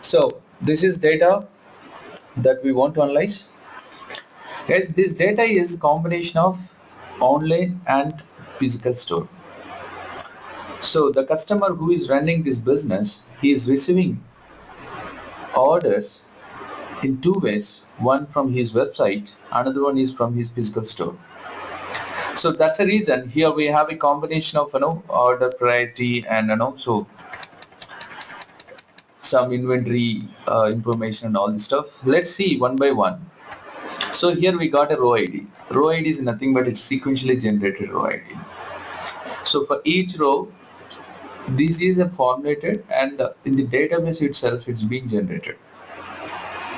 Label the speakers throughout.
Speaker 1: So this is data that we want to analyze. Yes, this data is a combination of online and physical store. So the customer who is running this business, he is receiving orders in two ways. One from his website, another one is from his physical store. So that's the reason here we have a combination of order priority and so some inventory information and all this stuff. Let's see one by one. So here we got a row ID. Row ID is nothing but it's sequentially generated row ID. So for each row, this is a formulated and in the database itself it's being generated.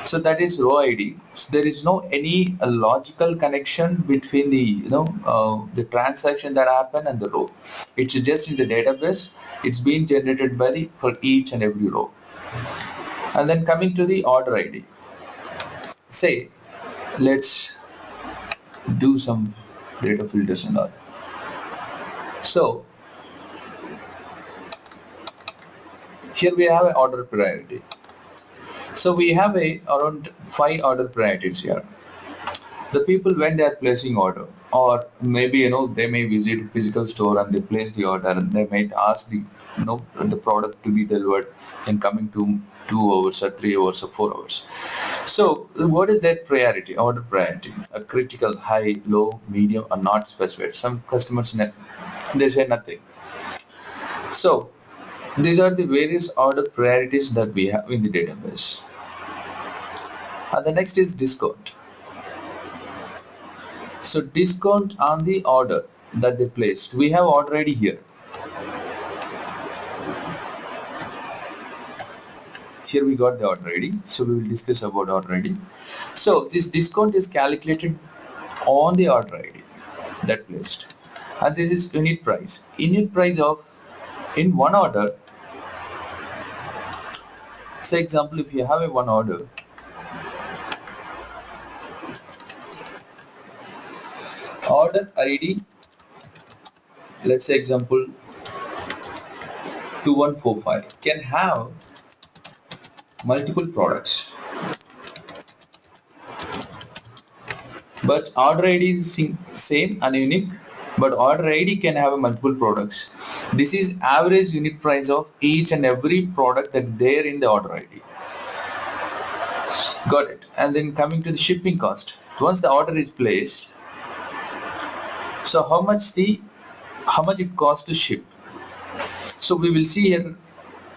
Speaker 1: So that is row ID. So there is no any logical connection between the transaction that happened and the row. It's just in the database. It's being generated by for each and every row. And then coming to the order ID. Say, let's do some data filters and all. So here we have an order priority. So we have around 5 order priorities here. The people when they are placing order, or maybe they may visit physical store and they place the order and they might ask the product to be delivered in coming to 2 hours or 3 hours or 4 hours. So what is that priority? Order priority, a critical, high, low, medium, or not specified. Some customers they say nothing. So these are the various order priorities that we have in the database. And the next is discount. So discount on the order that they placed. We have order ID here. Here we got the order ID. So we will discuss about order ID. So this discount is calculated on the order ID that placed. And this is unit price. Unit price of in one order. Say example, if you have a one order, order ID, let's say example 2145 can have multiple products, but order ID is same and unique, but order ID can have multiple products. This is average unit price of each and every product that there in the order ID. Got it. And then coming to the shipping cost, once the order is placed, so how much it costs to ship. So we will see here,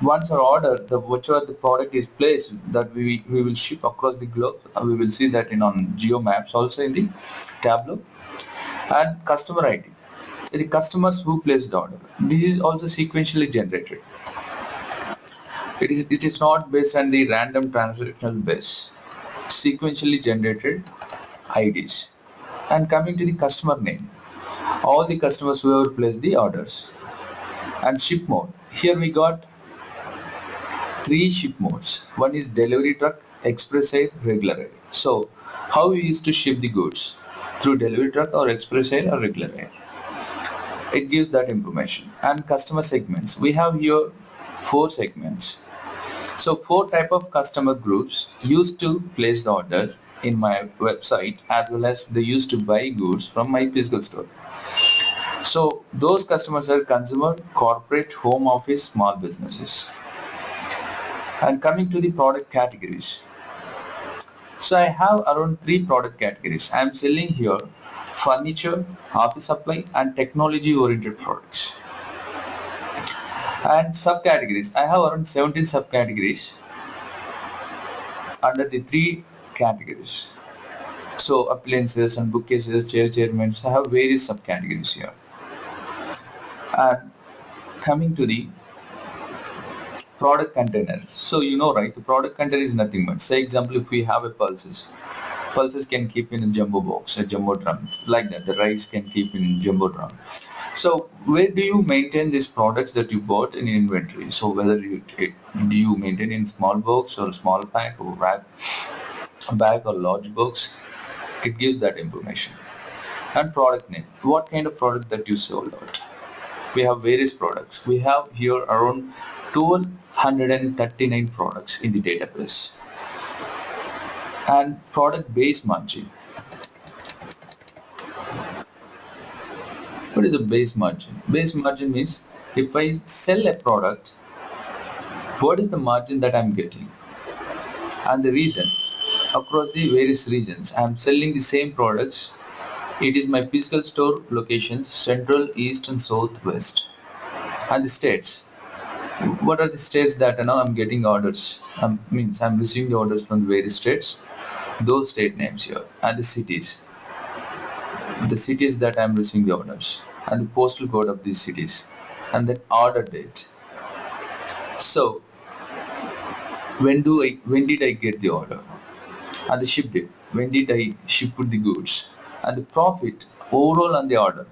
Speaker 1: once our order, whichever the product is placed, that we will ship across the globe. We will see that on Geo Maps, also in the Tableau. And customer ID, the customers who placed the order. This is also sequentially generated. It is not based on the random transactional base. Sequentially generated IDs. And coming to the customer name, all the customers who have placed the orders. And ship mode, here we got 3 ship modes. One is delivery truck, express air, regular air. So how we used to ship the goods, through delivery truck or express air or regular air. It gives that information. And customer segments, we have here 4 segments. So 4 type of customer groups used to place the orders in my website, as well as they used to buy goods from my physical store. So those customers are consumer, corporate, home office, small businesses. And coming to the product categories. So I have around 3 product categories. I am selling here furniture, office supply, and technology oriented products. And subcategories, I have around 17 subcategories under the 3 categories. So appliances and bookcases, chairmans, I have various subcategories here. And coming to the product container, so right, the product container is nothing but, say example, if we have a pulses can keep in a jumbo box, a jumbo drum, like that. The rice can keep in jumbo drum. So where do you maintain these products that you bought in inventory? So whether do you maintain in small box or small pack or bag or large box, it gives that information. And product name, what kind of product that you sold out. We have various products. We have here around 1,239 products in the database. And product base margin. What is a base margin? Base margin means if I sell a product, what is the margin that I'm getting? And the region. Across the various regions, I'm selling the same products. It is my physical store locations, central, east and south, west. And the states. What are the states that now I'm getting orders? Means I'm receiving the orders from the various states. Those state names here. And the cities. The cities that I'm receiving the orders. And the postal code of these cities. And then order date. So when did I get the order? And the ship date. When did I ship the goods? And the profit overall on the order.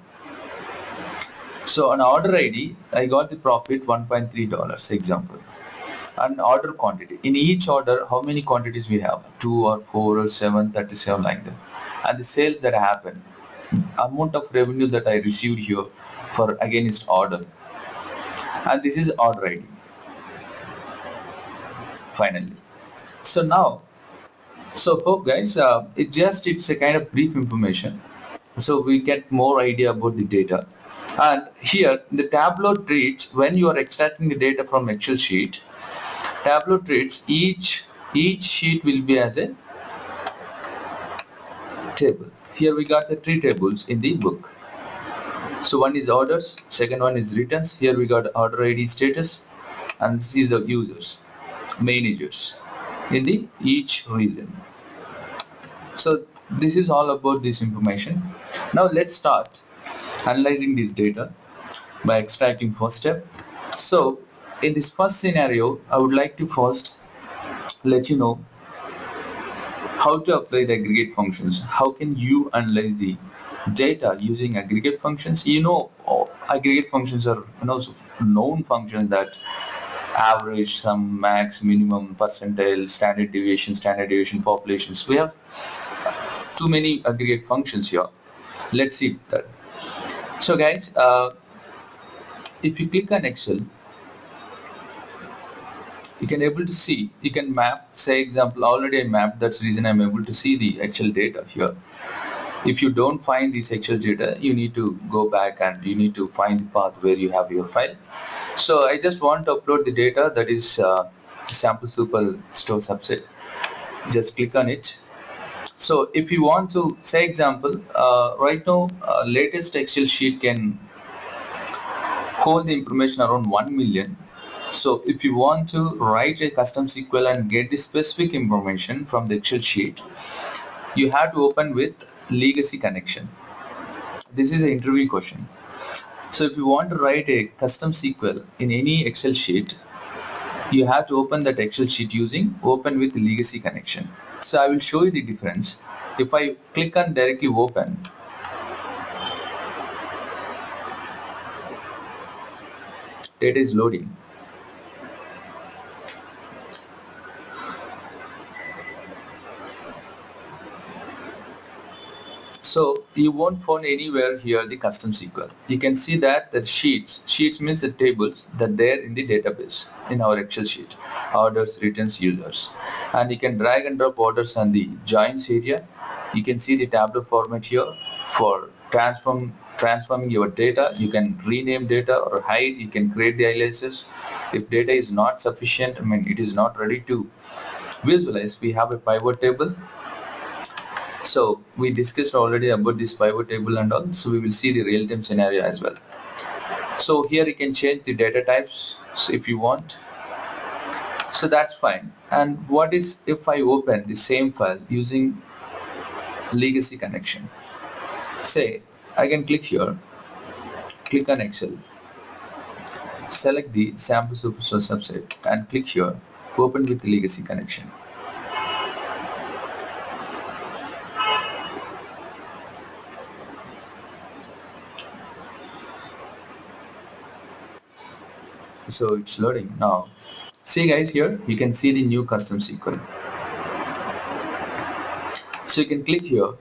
Speaker 1: So on order ID, I got the profit $1.3 example. And order quantity. In each order, how many quantities we have? 2 or 4 or 7, 37 like that. And the sales that happen. Amount of revenue that I received here for against order. And this is order ID. Finally. So now, hope guys, it's a kind of brief information. So we get more idea about the data. And here the Tableau treats, when you are extracting the data from Excel sheet, Tableau treats each sheet will be as a table. Here we got the 3 tables in the book. So one is orders, second one is returns. Here we got order ID status, and this is the users, managers in the each region. So this is all about this information. Now let's start analyzing this data by extracting first step. So in this first scenario, I would like to first let you know how to apply the aggregate functions. How can you analyze the data using aggregate functions? Aggregate functions are known functions that average, sum, max, minimum, percentile, standard deviation, populations. We have too many aggregate functions here. Let's see that. So guys, if you click on Excel, you can able to see, you can map, say example, already I mapped, that's the reason I'm able to see the Excel data here. If you don't find this Excel data, you need to go back and you need to find the path where you have your file. So I just want to upload the data, that is sample superstore subset. Just click on it. So if you want to, say example, right now latest Excel sheet can hold the information around 1 million. So if you want to write a custom SQL and get the specific information from the Excel sheet, you have to open with legacy connection. This is an interview question. So if you want to write a custom SQL in any Excel sheet, you have to open that Excel sheet using open with legacy connection. So I will show you the difference. If I click on directly open, data is loading. So you won't find anywhere here the custom SQL. You can see that the sheets means the tables that there in the database in our Excel sheet, orders, returns, users, and you can drag and drop orders on the joins area. You can see the Tableau format here for transforming your data. You can rename data or hide. You can create the aliases. If data is not sufficient, it is not ready to visualize, we have a pivot table. So we discussed already about this pivot table and all, so we will see the real-time scenario as well. So here you can change the data types if you want. So that's fine. And what is if I open the same file using legacy connection? Say I can click here, click on Excel, select the sample superstore subset and click here, open with the legacy connection. So it's loading now. See guys, here you can see the new custom SQL. So you can click here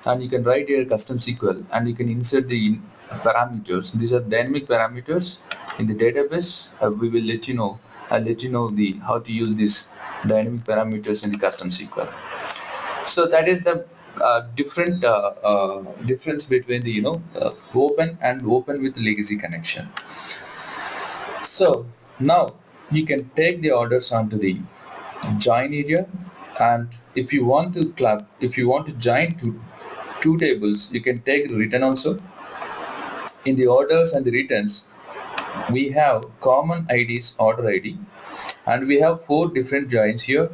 Speaker 1: and you can write here custom SQL and you can insert the parameters. These are dynamic parameters In the database, we will let you know. I'll let you know how to use these dynamic parameters in the custom SQL. So that is the difference between the open and open with legacy connection. So now you can take the orders onto the join area, and if you want to join two tables, you can take the return also. In the orders and the returns, we have common IDs, order ID, and we have 4 different joins here: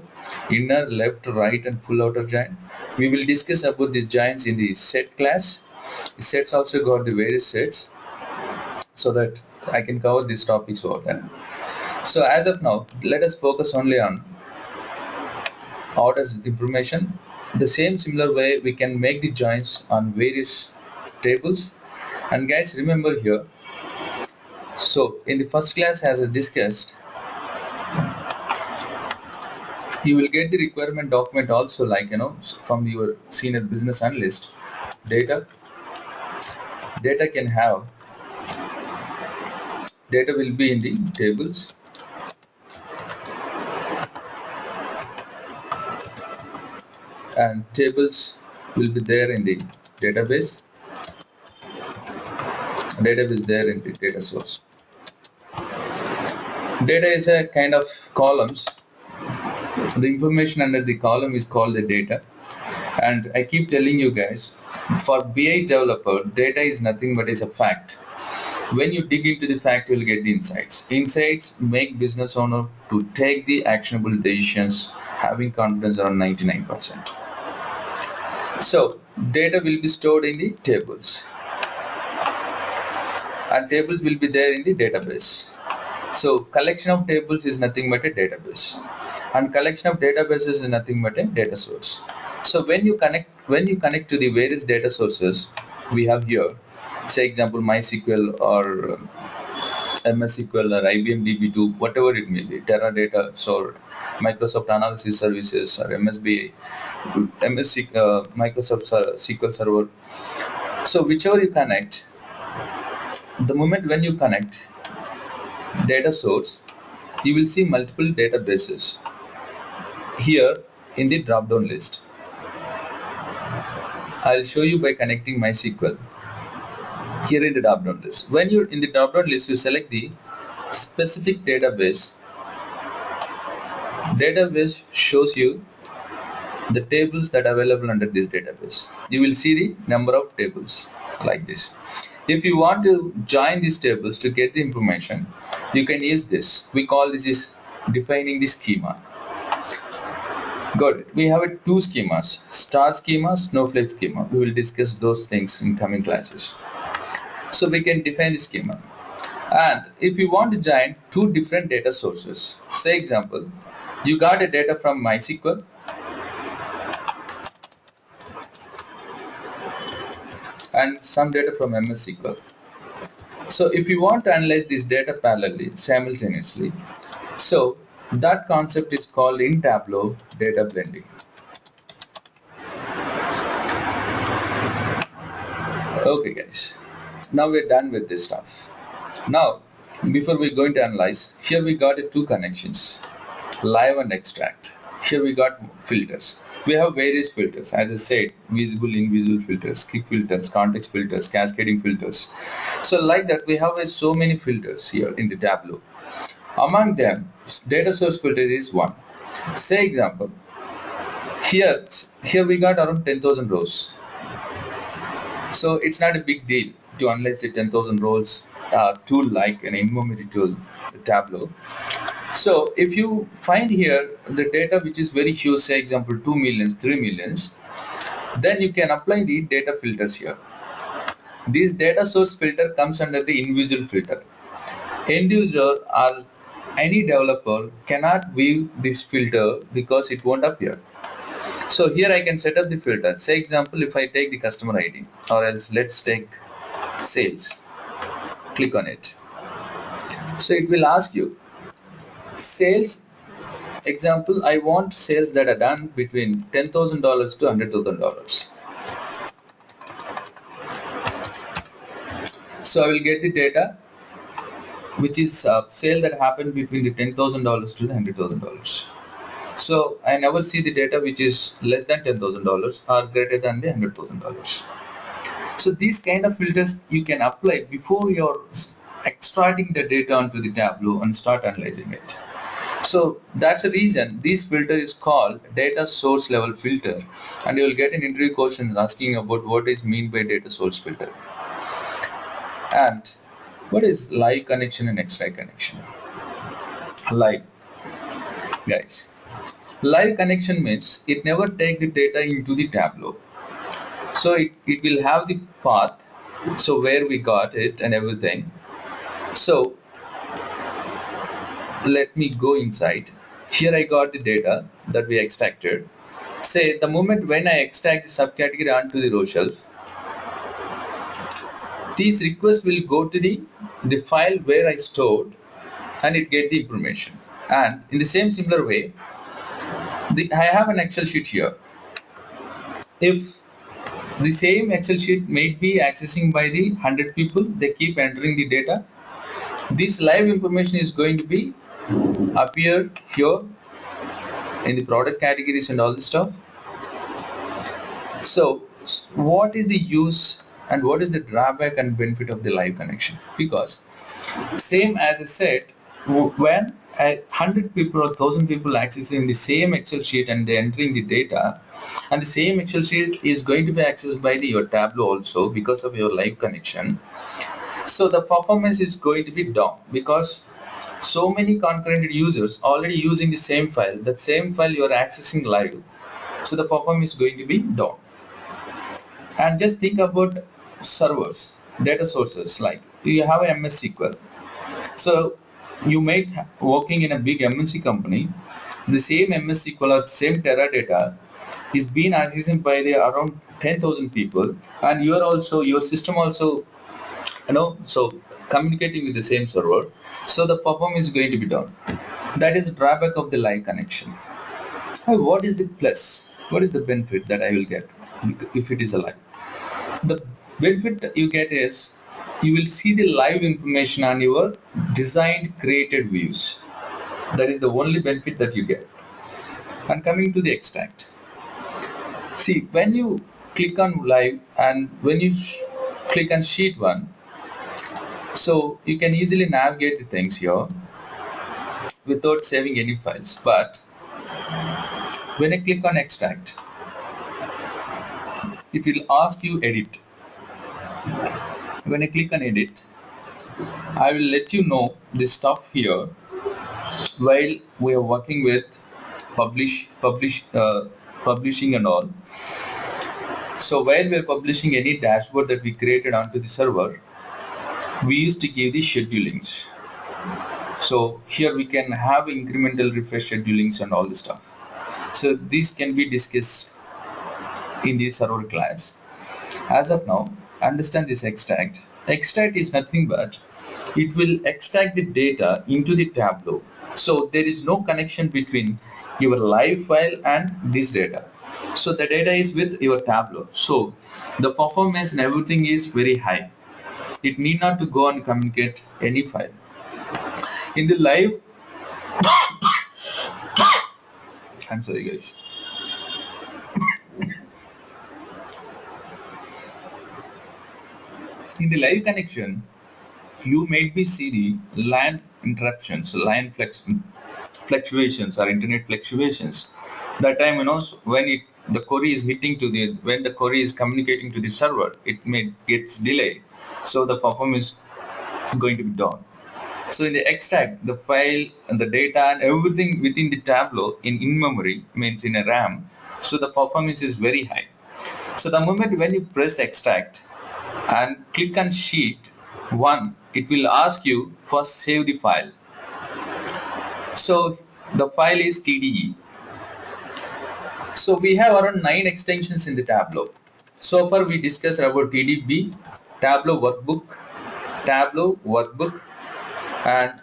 Speaker 1: inner, left, right, and full outer join. We will discuss about these joins in the set class. Sets also got the various sets, so that I can cover these topics over there. So as of now, let us focus only on orders information. The same similar way we can make the joins on various tables. And guys, remember here, so in the first class, as I discussed, you will get the requirement document also, like from your senior business analyst. Data can have data will be in the tables, and tables will be there in the database. Database there in the data source. Data is a kind of columns. The information under the column is called the data. And I keep telling you guys, for BI developer, data is nothing but is a fact. When you dig into the fact, you will get the insights. Insights make business owner to take the actionable decisions, having confidence around 99%. So data will be stored in the tables, and tables will be there in the database. So collection of tables is nothing but a database, and collection of databases is nothing but a data source. So when you connect to the various data sources we have here, say example MySQL or MS SQL or IBM DB2, whatever it may be, Teradata or Microsoft Analysis Services or MSBI, Microsoft SQL Server. So whichever you connect, the moment when you connect data source, you will see multiple databases here in the drop down list. I'll show you by connecting MySQL here in the drop down list. When you're in the drop down list, you select the specific database. Database shows you the tables that are available under this database. You will see the number of tables like this. If you want to join these tables to get the information, you can use this. We call this is defining the schema. Got it. We have two schemas: star schema, snowflake schema. We will discuss those things in coming classes. So we can define the schema. And if you want to join two different data sources, say example, you got a data from MySQL and some data from MS SQL. So if you want to analyze this data parallelly, simultaneously, so that concept is called in Tableau data blending. Okay guys, now we're done with this stuff. Now before we're going to analyze, here we got two connections, live and extract. Here we got filters. We have various filters, as I said, visible, invisible filters, kick filters, context filters, cascading filters. So like that, we have so many filters here in the Tableau. Among them, data source filter is one. Say example, here we got around 10,000 rows. So it's not a big deal to analyze the 10,000 rows tool like an in-memory tool, the Tableau. So if you find here the data which is very huge, say example 2 millions, 3 millions, then you can apply the data filters here. This data source filter comes under the invisible filter. End user or any developer cannot view this filter because it won't appear. So here I can set up the filter. Say example, if I take the customer ID, or else let's take sales. Click on it. So it will ask you sales. Example, I want sales that are done between $10,000 to $100,000. So I will get the data which is a sale that happened between the $10,000 to the $100,000. So I never see the data which is less than $10,000 or greater than the $100,000. So these kind of filters you can apply before you're extracting the data onto the Tableau and start analyzing it. So that's the reason this filter is called data source level filter, and you will get an interview question asking about what is mean by data source filter and what is live connection and extract connection. Live, guys. Live connection means it never take the data into the Tableau. So it will have the path, so where we got it and everything. So let me go inside. Here I got the data that we extracted. Say the moment when I extract the subcategory onto the row shelf, these requests will go to the file where I stored and it get the information. And in the same similar way, I have an Excel sheet here. If the same Excel sheet may be accessing by the 100 people, they keep entering the data, this live information is going to be appear here in the product categories and all this stuff. So what is the use and what is the drawback and benefit of the live connection? Because same as I said, when 100 people or 1000 people accessing the same Excel sheet and they're entering the data, and the same Excel sheet is going to be accessed by your Tableau also because of your live connection. So the performance is going to be down because so many concurrent users already using the same file. That same file you are accessing live, so the performance is going to be down. And just think about servers, data sources, like you have a MS SQL. So you might working in a big MNC company, the same MS SQL or same Teradata is being accessed by the around 10,000 people, and you are also, your system also, so communicating with the same server, so the performance is going to be down. That is the drawback of the live connection. And what is the plus? What is the benefit that I will get if it is a live? The benefit you get is you will see the live information on your designed created views. That is the only benefit that you get. And coming to the extract, see, when you click on live and when you click on sheet 1, so you can easily navigate the things here without saving any files. But when I click on extract, it will ask you edit. When I click on edit, I will let you know the stuff here while we are working with publishing and all. So while we are publishing any dashboard that we created onto the server, we used to give the schedulings. So here we can have incremental refresh schedulings and all the stuff. So these can be discussed in the server class. As of now, understand this extract. Extract is nothing but it will extract the data into the Tableau. So there is no connection between your live file and this data. So the data is with your Tableau. So the performance and everything is very high. It need not to go and communicate any file. In the live, I'm sorry guys. In the live connection, you may be see the line interruptions, line fluctuations or internet fluctuations. That time, when the query is hitting to when the query is communicating to the server, it may gets delayed. So the performance is going to be down. So in the extract, the file and the data and everything within the Tableau in memory, means in a RAM. So the performance is very high. So the moment when you press extract and click on sheet 1, it will ask you first save the file. So the file is TDE. So we have around 9 extensions in the Tableau. So far we discussed about TDB, Tableau workbook, and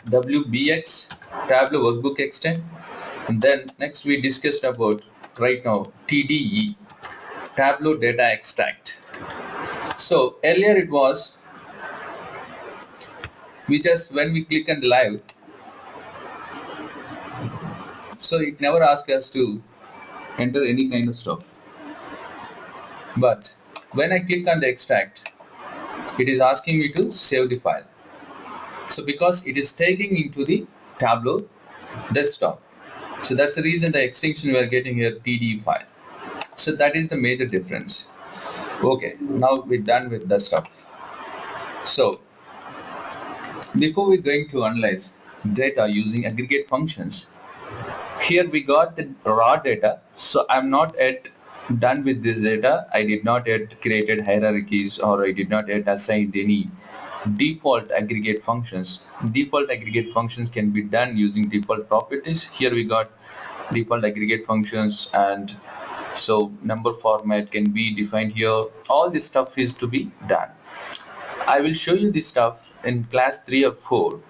Speaker 1: .twbx, Tableau workbook extend. And then next we discussed about right now TDE, Tableau data extract. So earlier it was when we click on live, so it never asks us to enter any kind of stuff. But when I click on the extract, it is asking me to save the file. So because it is taking into the Tableau desktop, so that's the reason the extension we are getting here TD file. So that is the major difference. Okay, now we're done with the stuff. So before we're going to analyze data using aggregate functions, here we got the raw data. So I'm not yet done with this data. I did not yet created hierarchies, or I did not yet assigned any default aggregate functions. Default aggregate functions can be done using default properties. Here we got default aggregate functions, and so number format can be defined here. All this stuff is to be done. I will show you this stuff in class 3 or 4.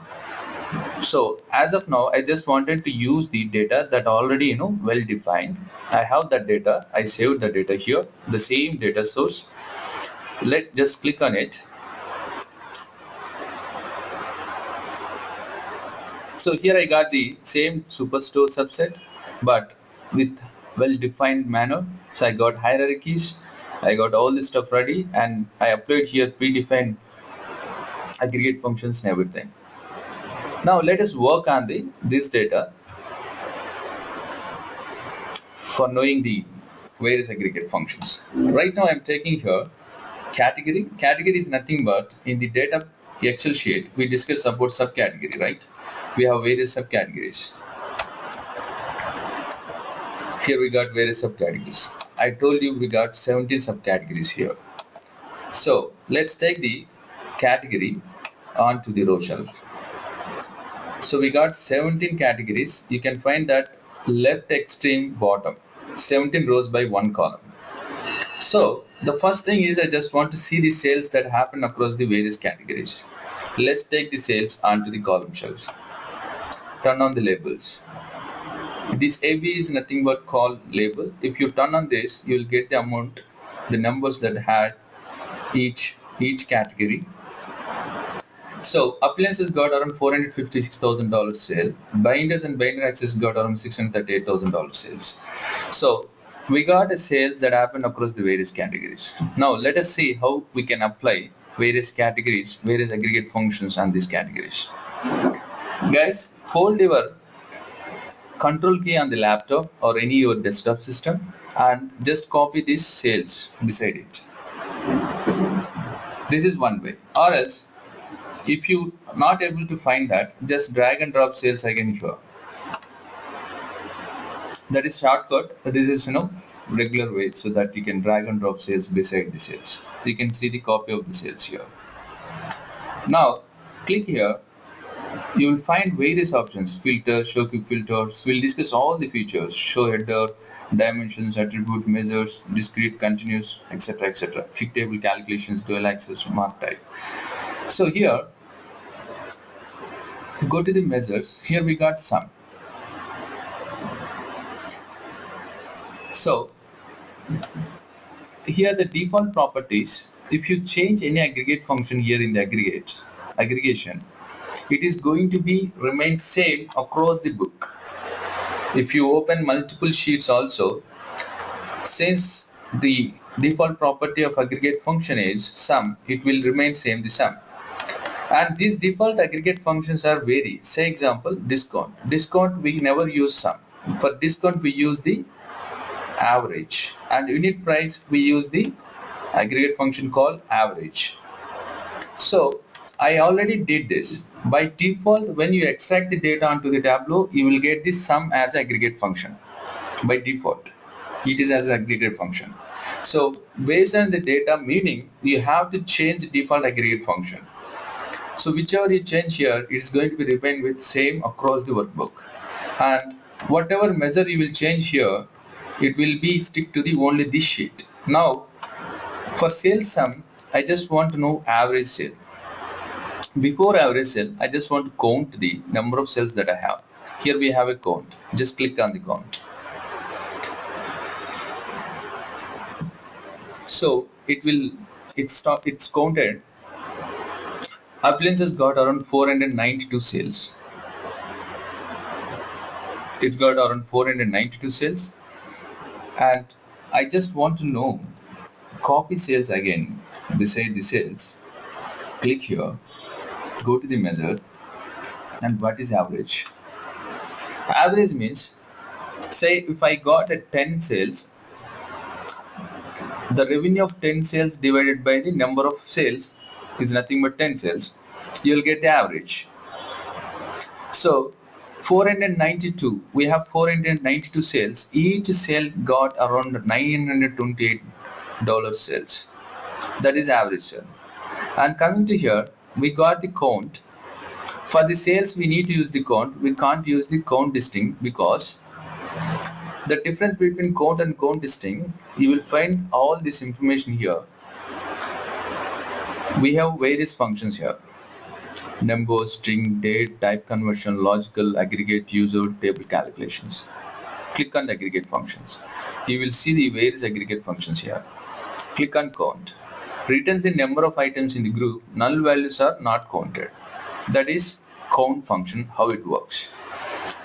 Speaker 1: So as of now, I just wanted to use the data that already well defined. I have that data. I saved the data here, the same data source. Let's just click on it. So here I got the same superstore subset, but with well-defined manner. So I got hierarchies, I got all this stuff ready, and I applied here predefined aggregate functions and everything. Now let us work on this data for knowing the various aggregate functions. Right now I'm taking here category. Category is nothing but in the data Excel sheet we discussed about subcategory, right? We have various subcategories. Here we got various subcategories. I told you we got 17 subcategories here. So let's take the category onto the row shelf. So we got 17 categories. You can find that left extreme bottom, 17 rows by 1 column. So the first thing is I just want to see the sales that happen across the various categories. Let's take the sales onto the column shelf. Turn on the labels. This AB is nothing but call label. If you turn on this, you will get the amount, the numbers that had each category. So appliances got around $456,000 sale. Binders and binder access got around $638,000 sales. So we got a sales that happened across the various categories. Now let us see how we can apply various categories, various aggregate functions on these categories. Guys, hold your control key on the laptop or any your desktop system and just copy these sales beside it. This is one way. Or else, if you are not able to find that, just drag and drop sales again here. That is shortcut. This is regular way, so that you can drag and drop sales beside the sales. You can see the copy of the sales here. Now click here. You will find various options: filter, show quick filters. We'll discuss all the features: show header, dimensions, attribute, measures, discrete, continuous, etc., etc. Quick table calculations, dual access, mark type. So here, go to the measures. Here we got sum. So here the default properties. If you change any aggregate function here in the aggregation, it is going to be remain same across the book. If you open multiple sheets also, since the default property of aggregate function is sum, it will remain same the sum. And these default aggregate functions are vary. Say example, discount. Discount we never use sum. For discount we use the average, and unit price we use the aggregate function called average. So I already did this. By default, when you extract the data onto the Tableau, you will get this sum as aggregate function. By default, it is as an aggregate function. So based on the data meaning, you have to change the default aggregate function. So whichever you change here, it is going to be remain with same across the workbook. And whatever measure you will change here, it will be stick to the only this sheet. Now for sales sum, I just want to know average sale. Before average sale, I just want to count the number of sales that I have. Here we have a count. Just click on the count. So it's counted Appliances got around 492 sales. It's got around 492 sales, and I just want to know copy sales again beside the sales. Click here, go to the measure, and what is average? Average means, say if I got a 10 sales, the revenue of 10 sales divided by the number of sales is nothing but 10 sales. You'll get the average. So 492, we have 492 sales. Each sale got around $928 sales. That is average sale. And coming to here, we got the count. For the sales, we need to use the count. We can't use the count distinct because the difference between count and count distinct, you will find all this information here. We have various functions here: number, string, date, type conversion, logical, aggregate, user, table calculations. Click on the aggregate functions. You will see the various aggregate functions here. Click on count. Returns the number of items in the group. Null values are not counted. That is count function, how it works.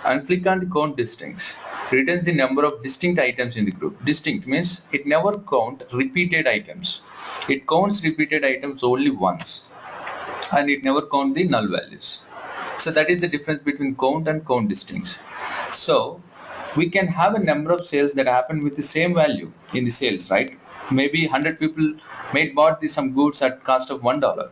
Speaker 1: And click on the count distincts. Returns the number of distinct items in the group. Distinct means it never counts repeated items. It counts repeated items only once, and it never counts the null values. So that is the difference between count and count distincts. So we can have a number of sales that happen with the same value in the sales, right? Maybe 100 people bought some goods at cost of $1.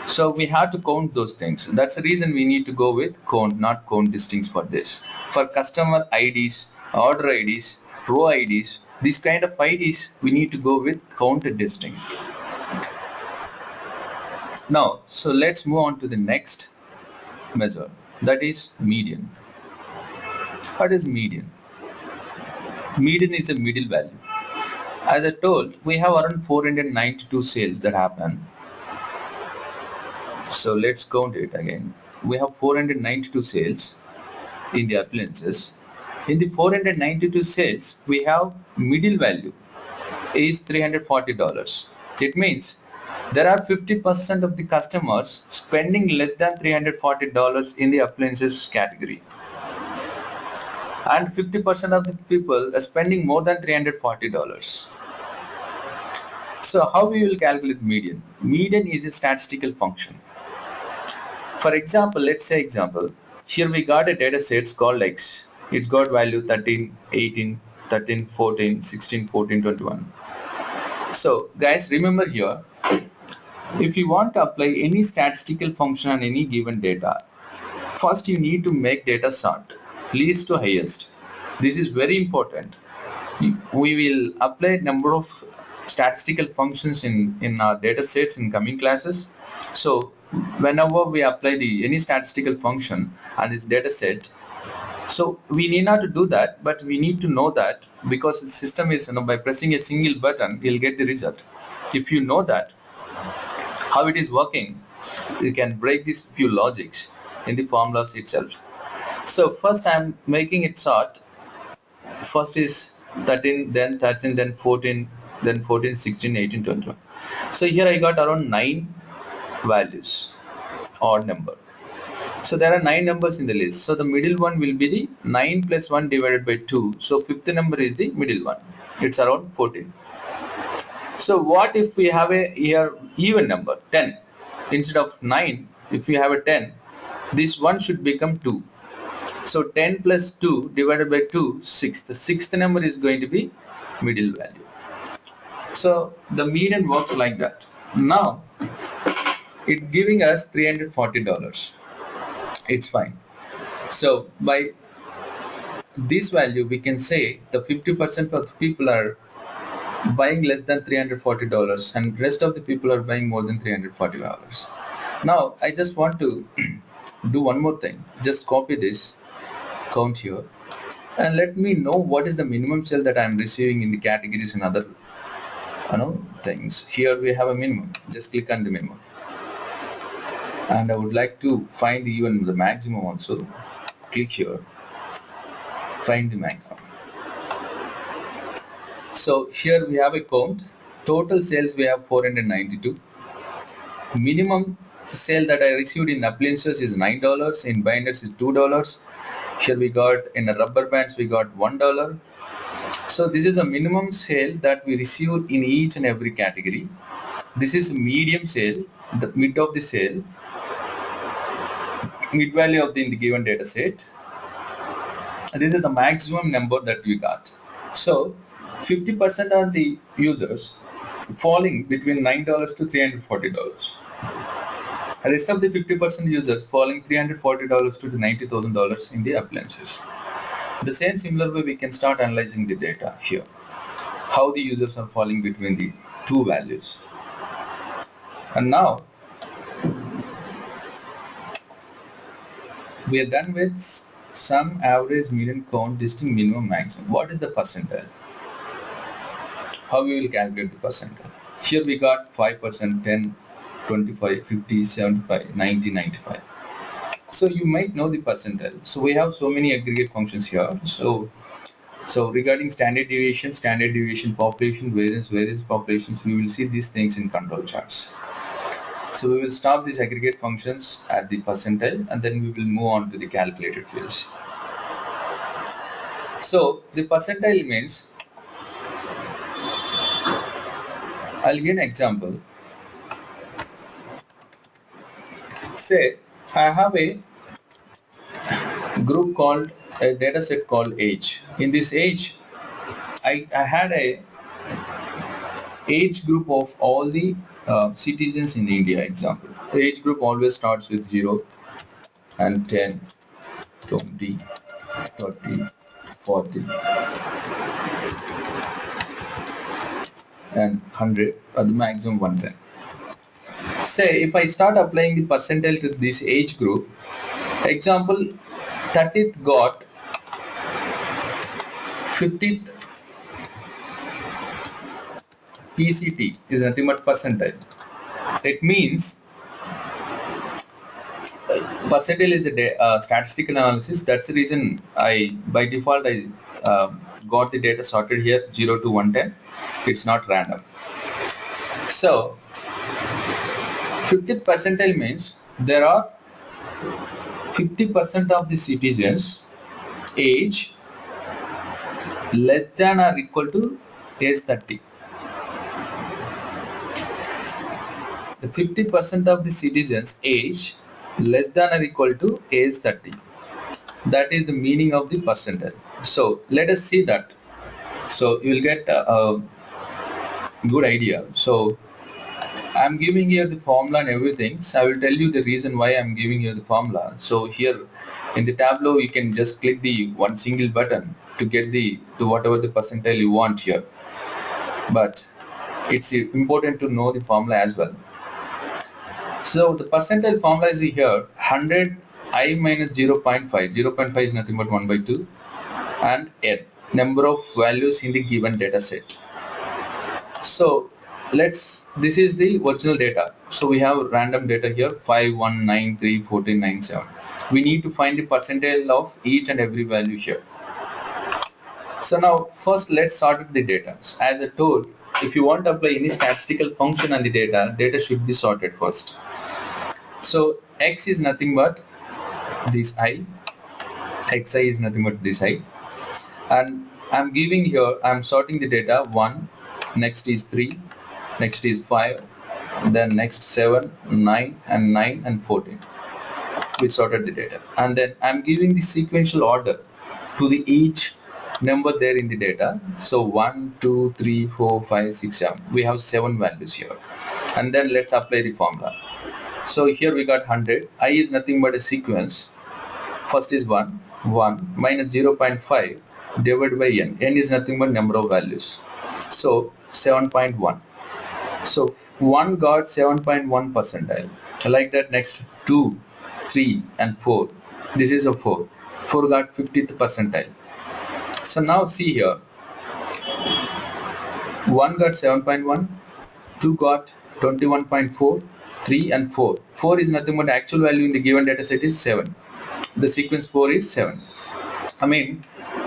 Speaker 1: So we have to count those things. That's the reason we need to go with count, not count distincts for this. For customer IDs, order IDs, row IDs, these kind of IDs, we need to go with count distinct. Now, so let's move on to the next measure, that is median. What is median? Median is a middle value. As I told, we have around 492 sales that happen. So let's count it again. We have 492 sales in the appliances. In the 492 sales, we have middle value is $340. It means there are 50% of the customers spending less than $340 in the appliances category, and 50% of the people are spending more than $340. So how we will calculate median? Median is a statistical function. For example, let's say here we got a data set called X. It's got value 13, 18, 13, 14, 16, 14, 21. So guys, remember here, if you want to apply any statistical function on any given data, first you need to make data sort, least to highest. This is very important. We will apply a number of statistical functions in our data sets in coming classes. So whenever we apply any statistical function on this data set, so we need not to do that, but we need to know that, because the system is, by pressing a single button, you'll get the result. If you know that how it is working, you can break these few logics in the formulas itself. So first I'm making it sort. First is 13, then 13, then 14, then 14, 16, 18, 21. So here I got around 9 values, odd number. So there are 9 numbers in the list. So the middle one will be the 9 plus 1 divided by 2. So fifth number is the middle one. It's around 14. So what if we have a here even number 10? Instead of 9, if we have a 10, this one should become 2. So 10 plus 2 divided by 2, 6. The sixth number is going to be middle value. So the median works like that. Now it's giving us $340. It's fine. So by this value, we can say the 50% of the people are buying less than $340, and rest of the people are buying more than $340. Now I just want to do one more thing. Just copy this count here and let me know what is the minimum sale that I am receiving in the categories and other things. Here we have a minimum. Just click on the minimum, and I would like to find even the maximum also. Click here, find the maximum. So here we have a count. Total sales we have 492. Minimum sale that I received in appliances is $9, in binders is $2. Here we got in a rubber bands we got $1. So this is a minimum sale that we received in each and every category. This is medium sale, the mid of the sale, mid value of the in the given data set. This is the maximum number that we got. So 50% of the users falling between $9 to $340. The rest of the 50% users falling $340 to the $90,000 in the appliances. The same similar way we can start analyzing the data here. How the users are falling between the two values. And now we are done with sum, average, median, count, distinct, minimum, maximum. What is the percentile? How we will calculate the percentile? Here we got 5%, 10, 25, 50, 75, 90, 95. So you might know the percentile. So we have so many aggregate functions here. So regarding standard deviation, population, variance populations, we will see these things in control charts. So we will stop these aggregate functions at the percentile and then we will move on to the calculated fields. So the percentile means, I'll give an example. Say I have a group called a data set called age. In this age, I had a age group of all the citizens in India. Example, the age group always starts with 0 and 10, 20, 30, 40 and 100 at the maximum 110. Say if I start applying the percentile to this age group, example 30th got 50th PCT is nothing but percentile. It means percentile is a statistical analysis. That's the reason by default I got the data sorted here 0 to 110. It's not random. So 50th percentile means there are 50% of the citizens age less than or equal to age 30. The 50% of the citizens age less than or equal to age 30. That is the meaning of the percentile. So let us see that. So you will get a good idea. So I am giving here the formula and everything. So I will tell you the reason why I am giving you the formula. So here in the Tableau you can just click the one single button to get to whatever the percentile you want here. But it's important to know the formula as well. So the percentile formula is here 100 I minus 0.5. 0.5 is nothing but 1 by 2 and n number of values in the given data set. So this is the original data. So we have random data here 5, 1, 9, 3, 14, 9, 7. We need to find the percentile of each and every value here. So now first let's sort with the data. As I told, if you want to apply any statistical function on the data should be sorted first. So x is nothing but this I, xi is nothing but this I, and I'm giving here, I'm sorting the data 1, next is 3, next is 5, then next 7, 9 and 9 and 14. We sorted the data and then I'm giving the sequential order to the each number there in the data. So 1, 2, 3, 4, 5, 6, 7. We have 7 values here. And then let's apply the formula. So here we got 100. I is nothing but a sequence. First is 1, 1 minus 0.5 divided by n. N is nothing but number of values. So 7.1. So 1 got 7.1 percentile. Like that, next 2, 3 and 4. This is a 4. 4 got 50th percentile. So now see here, 1 got 7.1, 2 got 21.4, 3 and 4. 4 is nothing but actual value in the given data set is 7. The sequence 4 is 7. I mean,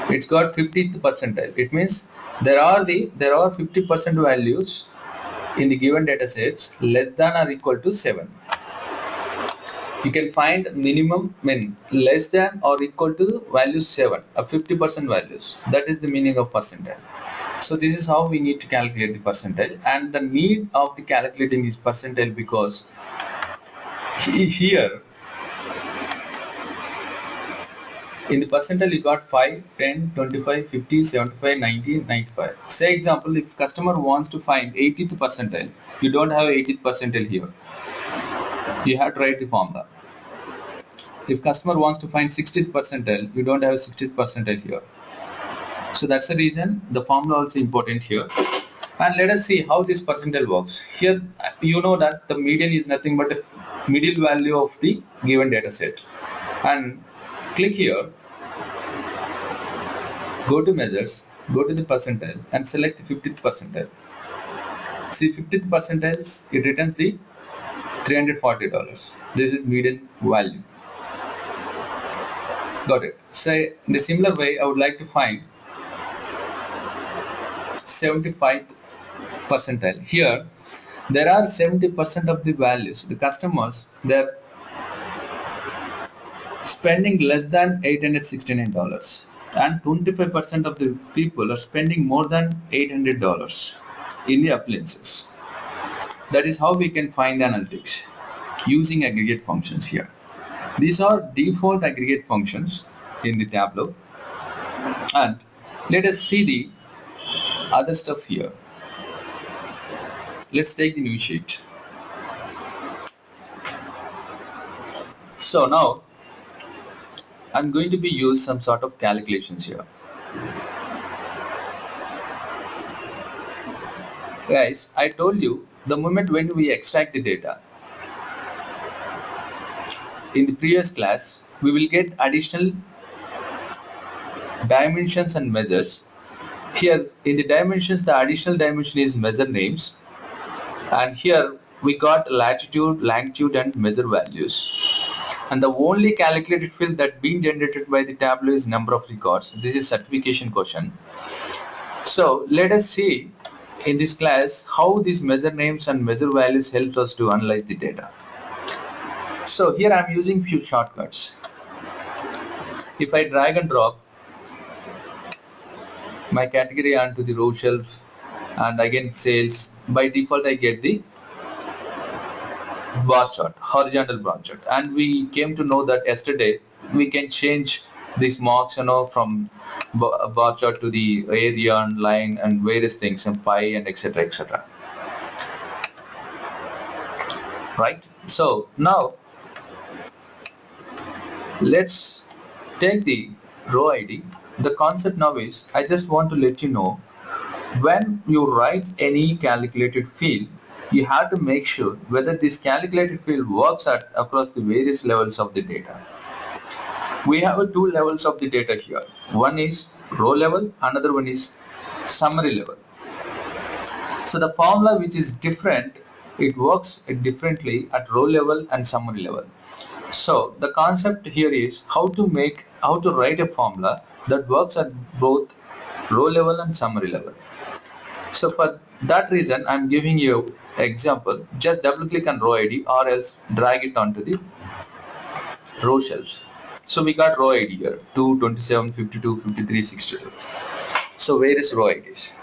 Speaker 1: it's got 50th percentile. It means there are 50% values in the given data sets less than or equal to 7. You can find minimum less than or equal to value 7 or 50% values. That is the meaning of percentile. So this is how we need to calculate the percentile, and the need of the calculating is percentile because here in the percentile you got 5, 10, 25, 50, 75, 90, 95. Say example, if customer wants to find 80th percentile, you don't have 80th percentile here. You have to write the formula. If customer wants to find 60th percentile, you don't have 60th percentile here. So that's the reason the formula also important here. And let us see how this percentile works. Here you know that the median is nothing but a middle value of the given data set. And click here, go to measures, go to the percentile and select the 50th percentile. See 50th percentiles, it returns the $340. This is median value. Got it. Say in the similar way, I would like to find 75th percentile. Here there are 70% of the values. The customers, they're spending less than $869 and 25% of the people are spending more than $800 in the appliances. That is how we can find analytics using aggregate functions here. These are default aggregate functions in the Tableau, and let us see the other stuff here. Let's take the new sheet. So now I'm going to be use some sort of calculations here. Guys, I told you the moment when we extract the data in the previous class, we will get additional dimensions and measures. Here in the dimensions, the additional dimension is measure names, and here we got latitude, longitude and measure values. And the only calculated field that being generated by the Tableau is number of records. This is certification question. So let us see in this class how these measure names and measure values help us to analyze the data. So here I am using few shortcuts. If I drag and drop my category onto the row shelf and again sales, by default I get the bar chart, horizontal bar chart, and we came to know that yesterday we can change these marks, from bar chart to the area and line and various things and pie and etc, etc. Right? So now let's take the row ID. The concept now is, I just want to let you know, when you write any calculated field, you have to make sure whether this calculated field works across the various levels of the data. We have two levels of the data here. One is row level, another one is summary level. So the formula which is different, it works differently at row level and summary level. So the concept here is how to write a formula that works at both row level and summary level. So for that reason, I'm giving you example. Just double click on row ID or else drag it onto the row shelves. So we got row ID here, 2, 27, 52, 53, 62. So various row IDs.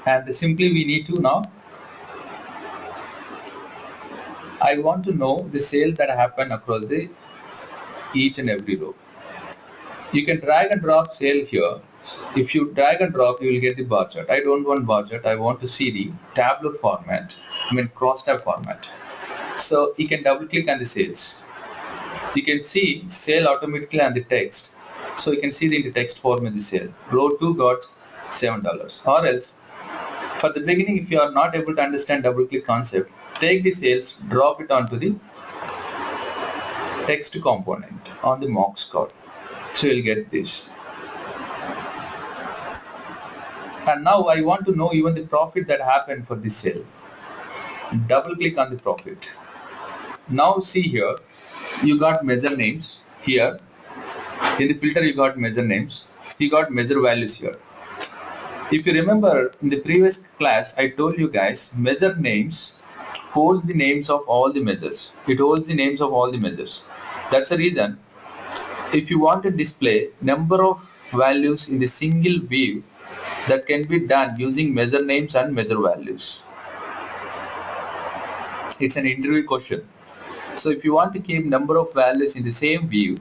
Speaker 1: And simply we need to now, I want to know the sale that happened across the each and every row. You can drag and drop sale here. If you drag and drop, you will get the bar chart. I don't want bar chart. I want to see the tabular format, crosstab format. So you can double click on the sales. You can see sale automatically on the text. So you can see in the text format the sale. Row 2 got $7. Or else, for the beginning, if you are not able to understand double click concept, take the sales, drop it onto the text component on the mocks code. So you'll get this. And now I want to know even the profit that happened for this sale. Double click on the profit. Now see here, you got measure names here. In the filter you got measure names. You got measure values here. If you remember in the previous class, I told you guys measure names holds the names of all the measures. It holds the names of all the measures. That's the reason if you want to display number of values in the single view, that can be done using measure names and measure values. It's an interview question. So if you want to keep number of values in the same view,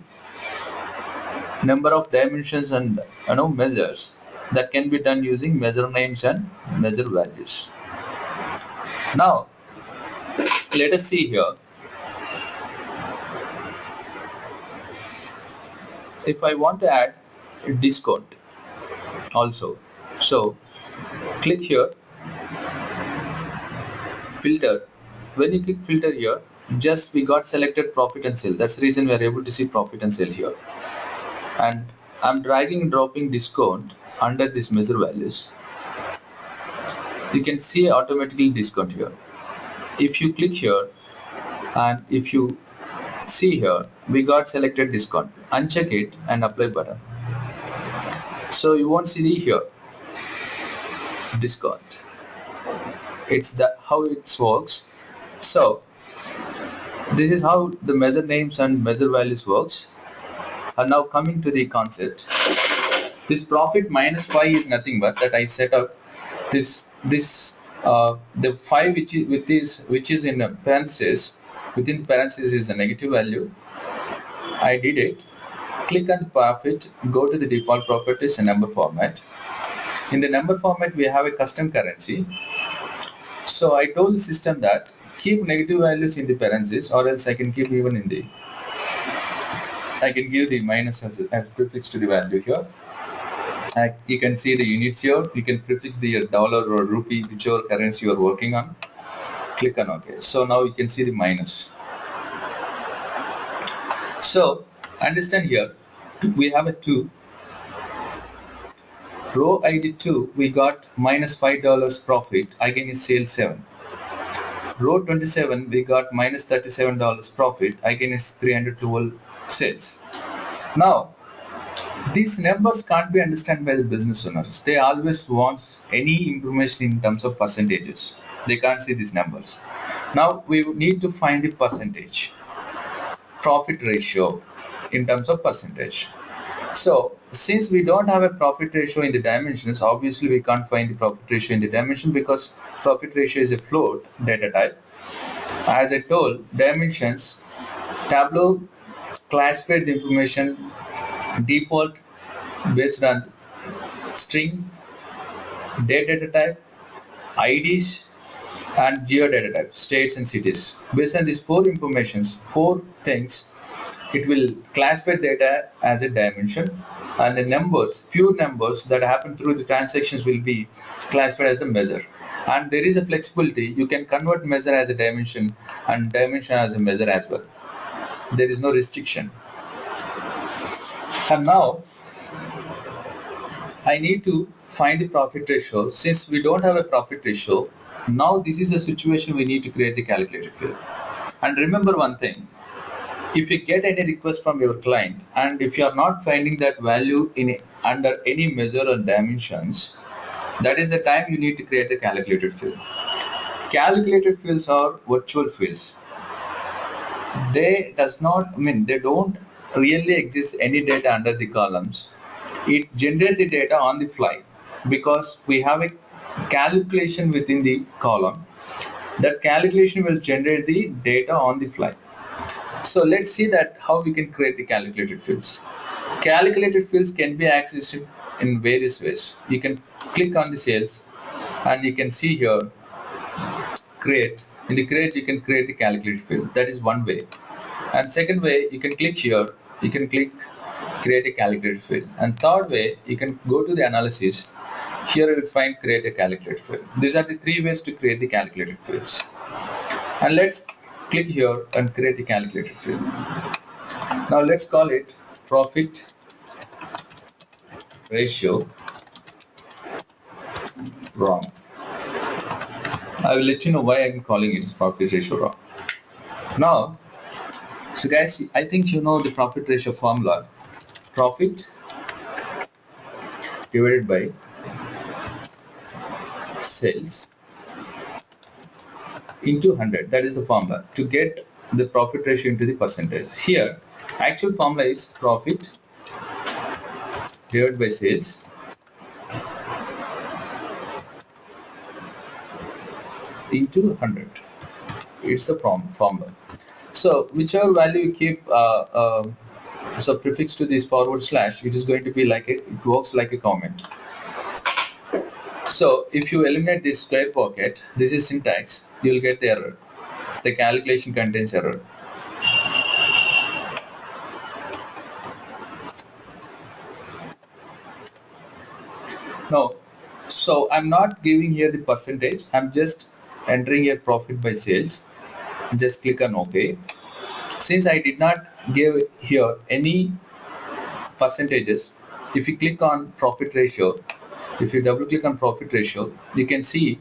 Speaker 1: number of dimensions and measures, that can be done using measure names and measure values. Now let us see here. If I want to add a discount also, so click here, filter. When you click filter here, just we got selected profit and sale. That's the reason we are able to see profit and sale here. And I'm dragging and dropping discount under this measure values. You can see automatically discount here. If you click here and if you see here, we got selected discount. Uncheck it and apply button. So you won't see the here discount. It's how it works. So this is how the measure names and measure values works. And now coming to the concept, this profit minus 5 is nothing but that I set up the 5 which is in a parenthesis. Within parenthesis is the negative value. I did it. Click on the profit, go to the default properties and number format. In the number format we have a custom currency. So I told the system that keep negative values in the parentheses, or else I can keep even in the, I can give the minus as prefix to the value here. You can see the units here. You can prefix the dollar or rupee, whichever currency you are working on. Click on OK. So now you can see the minus. So understand here, we have a 2. Row ID 2, we got minus $5 profit against sales 7. Row 27, we got minus $37 profit against 312 sales. Now, these numbers can't be understood by the business owners. They always want any information in terms of percentages. They can't see these numbers. Now, we need to find the percentage, profit ratio in terms of percentage. So, since we don't have a profit ratio in the dimensions, obviously we can't find the profit ratio in the dimension because profit ratio is a float data type. As I told, dimensions, Tableau classified the information default based on string, data type, IDs, and geodata type, states and cities. Based on these 4 things, it will classify data as a dimension, and the numbers, pure numbers that happen through the transactions will be classified as a measure. And there is a flexibility. You can convert measure as a dimension and dimension as a measure as well. There is no restriction. And now I need to find the profit ratio. Since we don't have a profit ratio, now this is a situation we need to create the calculated field. And remember one thing, if you get any request from your client and if you are not finding that value under any measure or dimensions, that is the time you need to create a calculated field. Calculated fields are virtual fields. They don't really exist any data under the columns. It generates the data on the fly because we have a calculation within the column. That calculation will generate the data on the fly. So let's see that how we can create the calculated fields. Calculated fields can be accessed in various ways. You can click on the sales and you can see here create. In the create you can create the calculated field. That is one way. And second way, you can click here, you can click create a calculated field. And third way, you can go to the analysis. Here you will find create a calculated field. These are the 3 ways to create the calculated fields. And let's click here and create a calculated field. Now let's call it profit ratio wrong. I will let you know why I'm calling it profit ratio wrong. Now, so guys, I think you know the profit ratio formula. Profit divided by sales into 100. That is the formula to get the profit ratio into the percentage. Here, actual formula is profit divided by sales into 100. It's the formula. So whichever value you keep so prefix to this forward slash, it is going to be like it works like a comment. So if you eliminate this square bracket, this is syntax, you will get the error. The calculation contains error. Now, so I'm not giving here the percentage, I'm just entering here profit by sales. Just click on OK. Since I did not give here any percentages, if you click on profit ratio, if you double click on profit ratio, you can see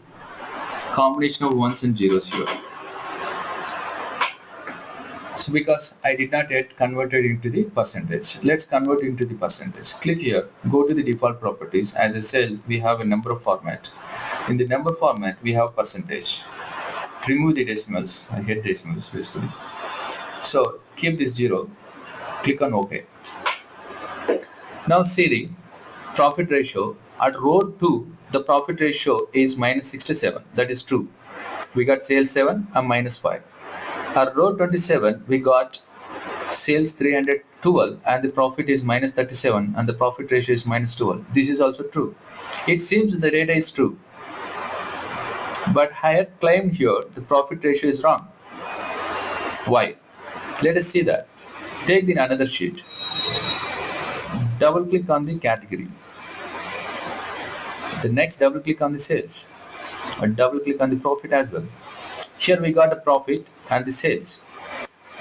Speaker 1: combination of ones and zeros here. So because I did not yet convert it into the percentage, let's convert into the percentage. Click here, go to the default properties. As a cell, we have a number format. In the number format, we have percentage. Remove the decimals. I hate decimals basically. So keep this 0. Click on OK. Now see the profit ratio. At row 2, the profit ratio is minus 67. That is true. We got sales 7 and minus 5. At row 27, we got sales 312 and the profit is minus 37 and the profit ratio is minus 12. This is also true. It seems the data is true. But I had claimed here the profit ratio is wrong. Why? Let us see that. Take the another sheet. Double click on the category. The next double click on the sales. And double click on the profit as well. Here we got the profit and the sales.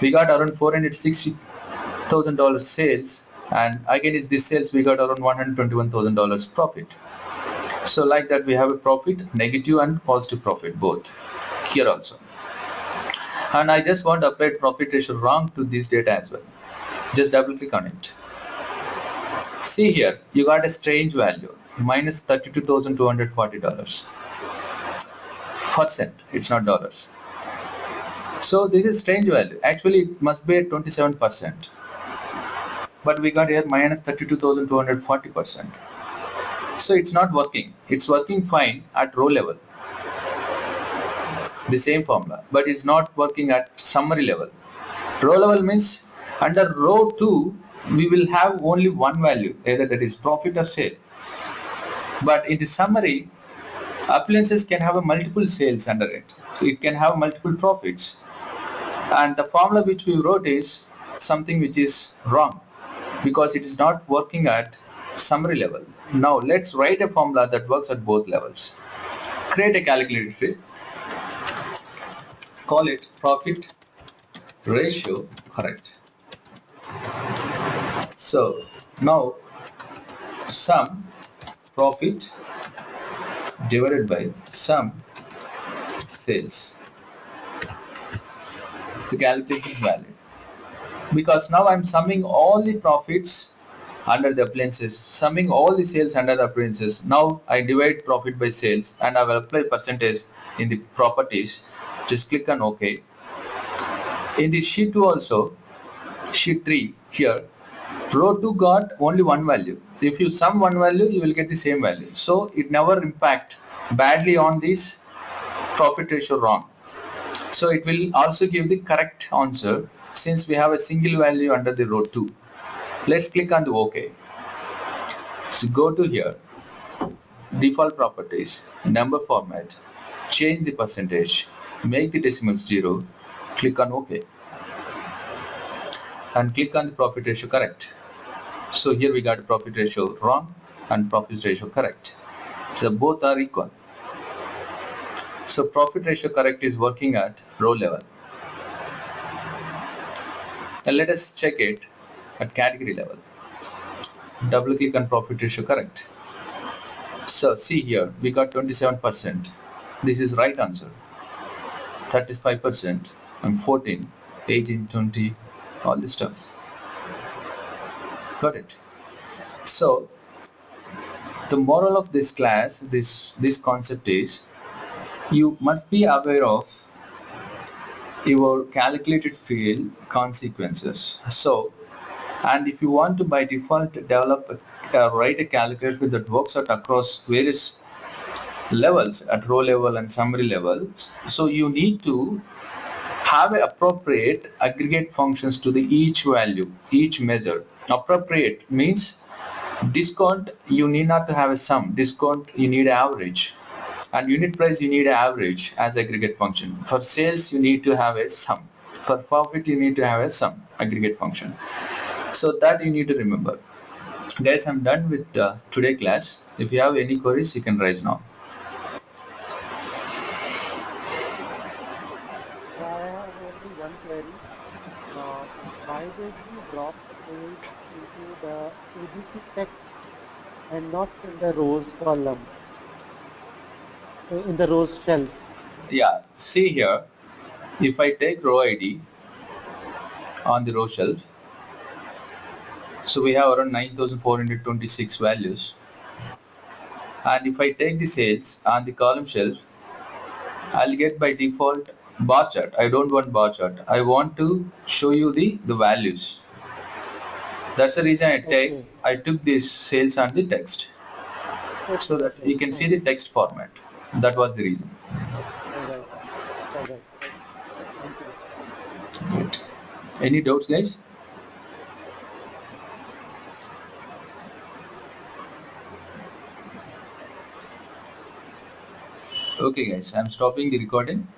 Speaker 1: We got around $460,000 sales, and against this sales we got around $121,000 profit. So like that we have a profit, negative and positive profit both here also. And I just want to apply profit ratio wrong to this data as well. Just double click on it. See here, you got a strange value, minus $32,240. %, it's not dollars. So this is strange value. Actually, it must be at 27%. But we got here minus 32,240%. So it's not working. It's working fine at row level. The same formula, but it's not working at summary level. Row level means under row 2, we will have only one value, either that is profit or sale. But in the summary, appliances can have a multiple sales under it. So it can have multiple profits. And the formula which we wrote is something which is wrong because it is not working at summary level. Now let's write a formula that works at both levels. Create a calculated field. Call it profit ratio correct. So now sum profit divided by sum sales. The calculation is valid because now I'm summing all the profits under the appliances, summing all the sales under the appliances. Now I divide profit by sales and I will apply percentage in the properties. Just click on OK. In the sheet 2 also, sheet 3 here, row 2 got only one value. If you sum one value, you will get the same value. So it never impact badly on this profit ratio wrong. So it will also give the correct answer since we have a single value under the row 2. Let's click on the OK. So go to here, default properties, number format, change the percentage, make the decimals 0, click on OK. And click on the profit ratio correct. So here we got profit ratio wrong and profit ratio correct. So both are equal. So profit ratio correct is working at row level. And let us check it at category level. Double click on profit ratio correct. So see here, we got 27%. This is right answer. 35% and 14, 18, 20, all this stuff. Got it. So the moral of this class, this concept is, you must be aware of your calculated field consequences. So, and if you want to by default develop write a calculator that works out across various levels at row level and summary levels, so you need to have appropriate aggregate functions to the each value, each measure. Appropriate means discount, you need not to have a sum. Discount, you need average. And unit price, you need average as aggregate function. For sales, you need to have a sum. For profit, you need to have a sum aggregate function. So that you need to remember. Guys, I'm done with today class. If you have any queries, you can raise now.
Speaker 2: I have only one query. Why did we drop sales into the ABC text and not in the rows column, in the rows shelf?
Speaker 1: Yeah, see here, if I take row ID on the row shelf, so we have around 9,426 values. And if I take the sales on the column shelf, I'll get by default bar chart. I don't want bar chart. I want to show you the values. That's the reason I took this sales and the text. So that you can see the text format. That was the reason.
Speaker 2: All right. All right. Thank you.
Speaker 1: Any doubts, guys? Okay, guys, I'm stopping the recording.